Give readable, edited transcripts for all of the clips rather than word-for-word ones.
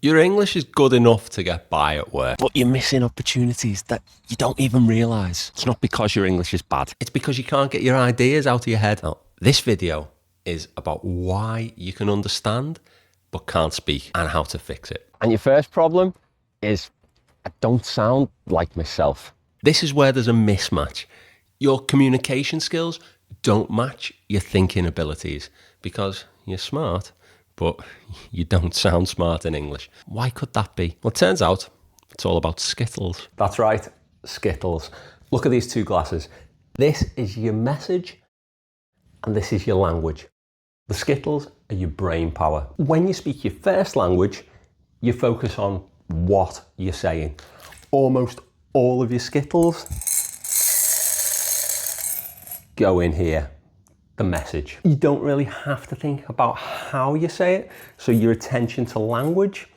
Your English is good enough to get by at work, but you're missing opportunities that you don't even realise. It's not because your English is bad. It's because you can't get your ideas out of your head. Now, this video is about why you can understand but can't speak and how to fix it. And your first problem is I don't sound like myself. This is where there's a mismatch. Your communication skills don't match your thinking abilities because you're smart, but you don't sound smart in English. Why could that be? Well, it turns out it's all about Skittles. That's right, Skittles. Look at these two glasses. This is your message and this is your language. The Skittles are your brain power. When you speak your first language, you focus on what you're saying. Almost all of your Skittles go in here, the message. You don't really have to think about how you say it, so your attention to language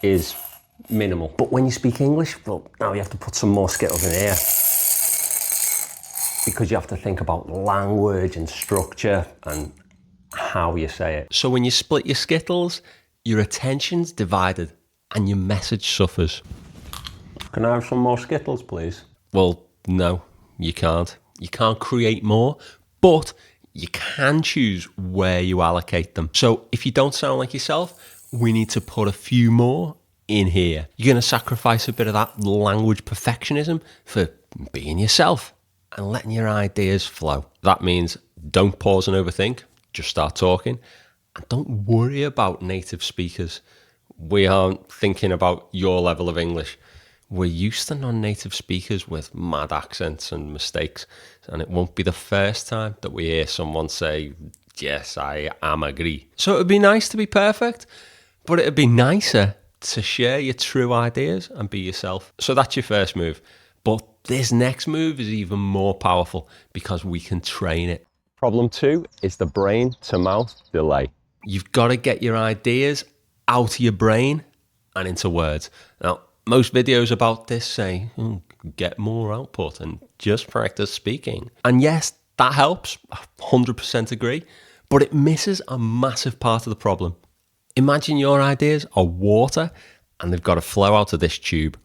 is minimal. But when you speak English, well, now you have to put some more Skittles in here because you have to think about language and structure and how you say it. So when you split your Skittles, your attention's divided and your message suffers. Can I have some more Skittles, please? Well, no, you can't. You can't create more, but you can choose where you allocate them. So if you don't sound like yourself, we need to put a few more in here. You're going to sacrifice a bit of that language perfectionism for being yourself and letting your ideas flow. That means don't pause and overthink. Just start talking and don't worry about native speakers. We aren't thinking about your level of English. We're used to non-native speakers with mad accents and mistakes, and it won't be the first time that we hear someone say, yes, I am agree. So it would be nice to be perfect, but it would be nicer to share your true ideas and be yourself. So that's your first move. But this next move is even more powerful because we can train it. Problem 2 is the brain to mouth delay. You've got to get your ideas out of your brain and into words. Now, most videos about this say, get more output and just practice speaking. And yes, that helps, 100% agree, but it misses a massive part of the problem. Imagine your ideas are water and they've got to flow out of this tube.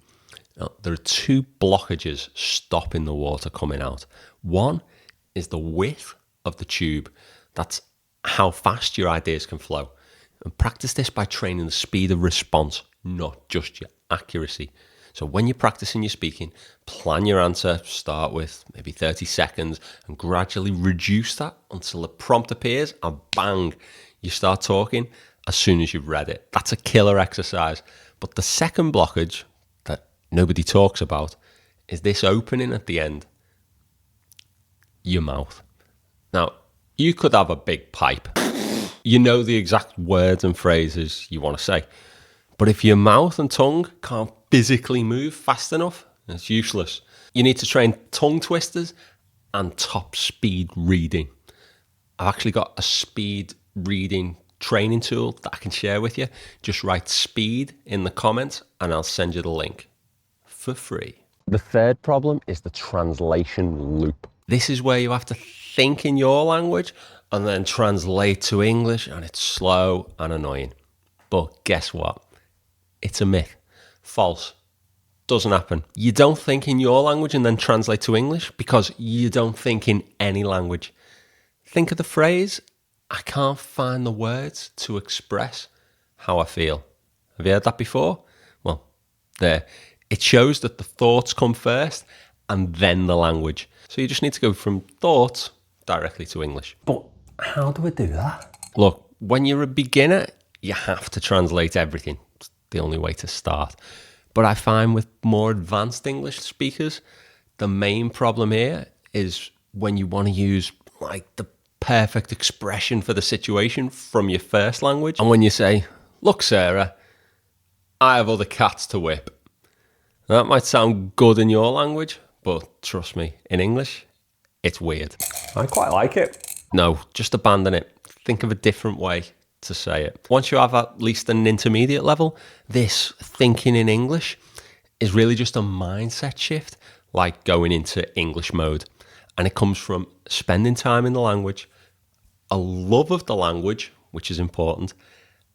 Now, there are 2 blockages stopping the water coming out. One is the width of the tube. That's how fast your ideas can flow. And practice this by training the speed of response, not just your accuracy. So when you're practicing your speaking, plan your answer, start with maybe 30 seconds and gradually reduce that until the prompt appears and bang, you start talking as soon as you've read it. That's a killer exercise. But the second blockage that nobody talks about is this opening at the end, your mouth. Now, you could have a big pipe. You know the exact words and phrases you want to say. But if your mouth and tongue can't physically move fast enough, it's useless. You need to train tongue twisters and top speed reading. I've actually got a speed reading training tool that I can share with you. Just write speed in the comments and I'll send you the link for free. The third problem is the translation loop. This is where you have to think in your language and then translate to English, and it's slow and annoying. But guess what? It's a myth. False. Doesn't happen. You don't think in your language and then translate to English because you don't think in any language. Think of the phrase, I can't find the words to express how I feel. Have you heard that before? Well, there. It shows that the thoughts come first and then the language. So you just need to go from thoughts directly to English. But how do we do that? Look, when you're a beginner, you have to translate everything. It's the only way to start. But I find with more advanced English speakers, the main problem here is when you want to use like the perfect expression for the situation from your first language. And when you say, look, Sarah, I have other cats to whip. That might sound good in your language, but trust me, in English, it's weird. I quite like it. No, just abandon it. Think of a different way to say it. Once you have at least an intermediate level, this thinking in English is really just a mindset shift, like going into English mode. And it comes from spending time in the language, a love of the language, which is important,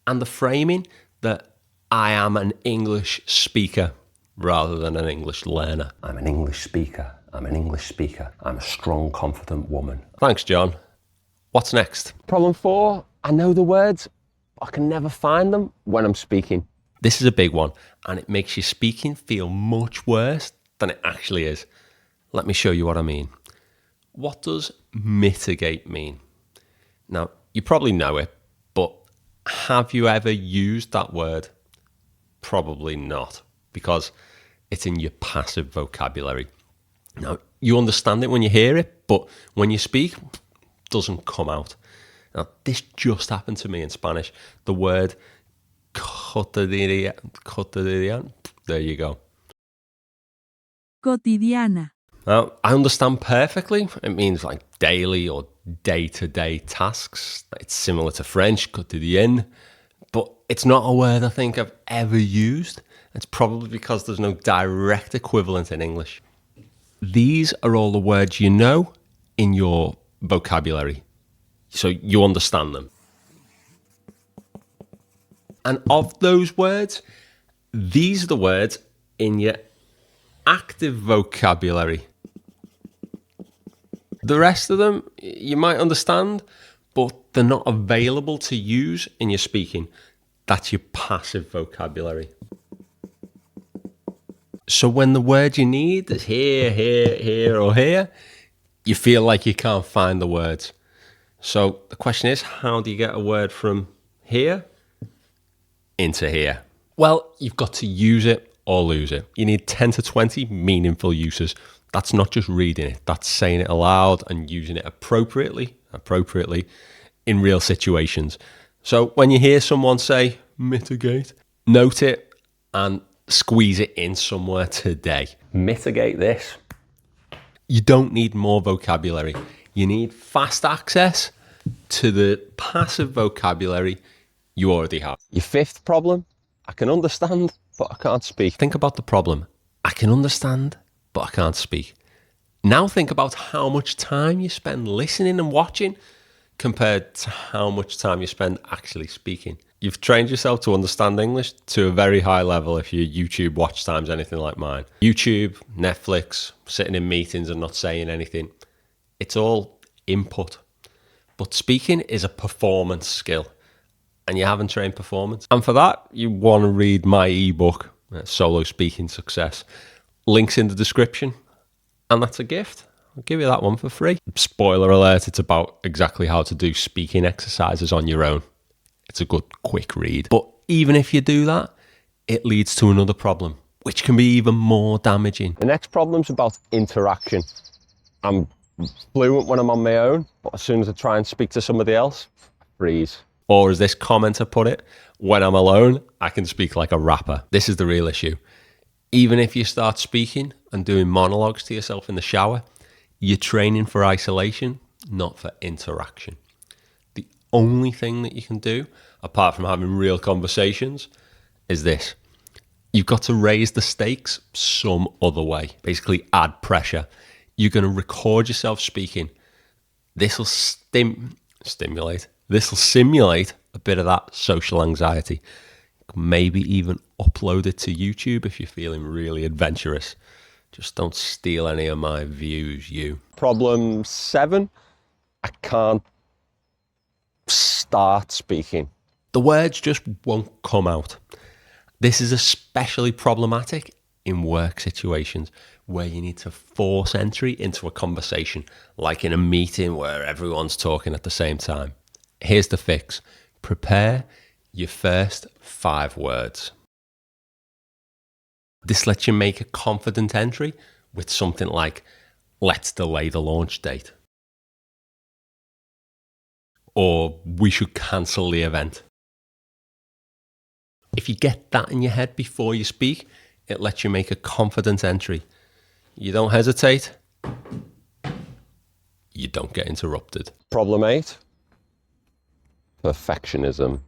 and the framing that I am an English speaker rather than an English learner. I'm an English speaker. I'm an English speaker. I'm a strong, confident woman. Thanks, John. What's next? Problem 4, I know the words, but I can never find them when I'm speaking. This is a big one, and it makes your speaking feel much worse than it actually is. Let me show you what I mean. What does mitigate mean? Now, you probably know it, but have you ever used that word? Probably not, because it's in your passive vocabulary. Now, you understand it when you hear it, but when you speak, it doesn't come out. Now, this just happened to me in Spanish. The word cotidian, there you go. Cotidiana. Now, I understand perfectly. It means like daily or day-to-day tasks. It's similar to French, quotidien, but it's not a word I think I've ever used. It's probably because there's no direct equivalent in English. These are all the words you know in your vocabulary, so you understand them. And of those words, these are the words in your active vocabulary. The rest of them, you might understand, but they're not available to use in your speaking. That's your passive vocabulary. So when the word you need is here, here, here, or here, you feel like you can't find the words. So the question is, how do you get a word from here into here? Well, you've got to use it or lose it. You need 10 to 20 meaningful uses. That's not just reading it, that's saying it aloud and using it appropriately in real situations. So when you hear someone say mitigate, note it and squeeze it in somewhere today. Mitigate this. You don't need more vocabulary. You need fast access to the passive vocabulary you already have. Your 5th problem, I can understand, but I can't speak. Think about the problem. I can understand, but I can't speak. Now think about how much time you spend listening and watching compared to how much time you spend actually speaking. You've trained yourself to understand English to a very high level if your YouTube watch time's anything like mine. YouTube, Netflix, sitting in meetings and not saying anything. It's all input. But speaking is a performance skill, and you haven't trained performance. And for that, you want to read my ebook, Solo Speaking Success. Links in the description, and that's a gift. I'll give you that one for free. Spoiler alert, it's about exactly how to do speaking exercises on your own. It's a good, quick read. But even if you do that, it leads to another problem, which can be even more damaging. The next problem's about interaction. I'm fluent when I'm on my own, but as soon as I try and speak to somebody else, I freeze. Or as this commenter put it, when I'm alone, I can speak like a rapper. This is the real issue. Even if you start speaking and doing monologues to yourself in the shower, you're training for isolation, not for interaction. The only thing that you can do, apart from having real conversations, is this. You've got to raise the stakes some other way. Basically, add pressure. You're going to record yourself speaking. This will simulate a bit of that social anxiety. Maybe even upload it to YouTube if you're feeling really adventurous. Just don't steal any of my views, you. Problem 7, I can't start speaking. The words just won't come out. This is especially problematic in work situations where you need to force entry into a conversation, like in a meeting where everyone's talking at the same time. Here's the fix. Prepare your first 5 words. This lets you make a confident entry with something like, let's delay the launch date. Or we should cancel the event. If you get that in your head before you speak, it lets you make a confident entry. You don't hesitate. You don't get interrupted. Problem 8, perfectionism.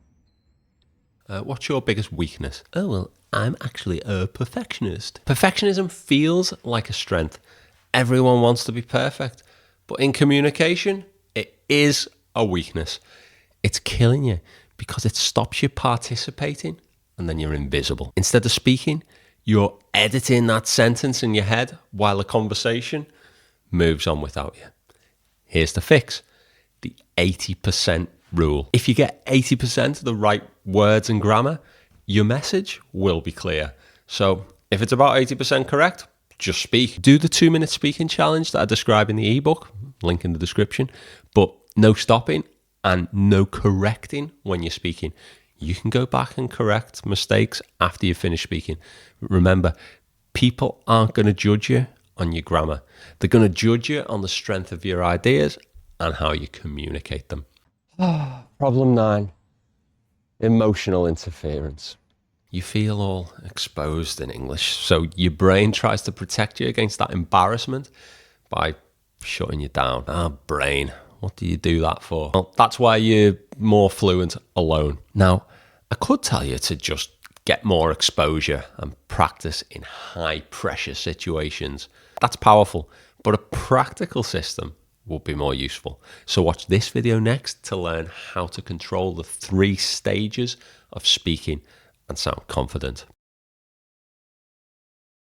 What's your biggest weakness? Oh, well, I'm actually a perfectionist. Perfectionism feels like a strength. Everyone wants to be perfect. But in communication, it is a weakness. It's killing you because it stops you participating and then you're invisible. Instead of speaking, you're editing that sentence in your head while the conversation moves on without you. Here's the fix: the 80% rule. If you get 80% of the right words and grammar, your message will be clear. So if it's about 80% correct, just speak. Do the 2-minute speaking challenge that I describe in the ebook, link in the description, but no stopping and no correcting when you're speaking. You can go back and correct mistakes after you finish speaking. Remember, people aren't going to judge you on your grammar. They're going to judge you on the strength of your ideas and how you communicate them. Problem 9, emotional interference. You feel all exposed in English, so your brain tries to protect you against that embarrassment by shutting you down. Brain, what do you do that for? Well, that's why you're more fluent alone. Now, I could tell you to just get more exposure and practice in high pressure situations. That's powerful, but a practical system would be more useful. So watch this video next to learn how to control the 3 stages of speaking and sound confident.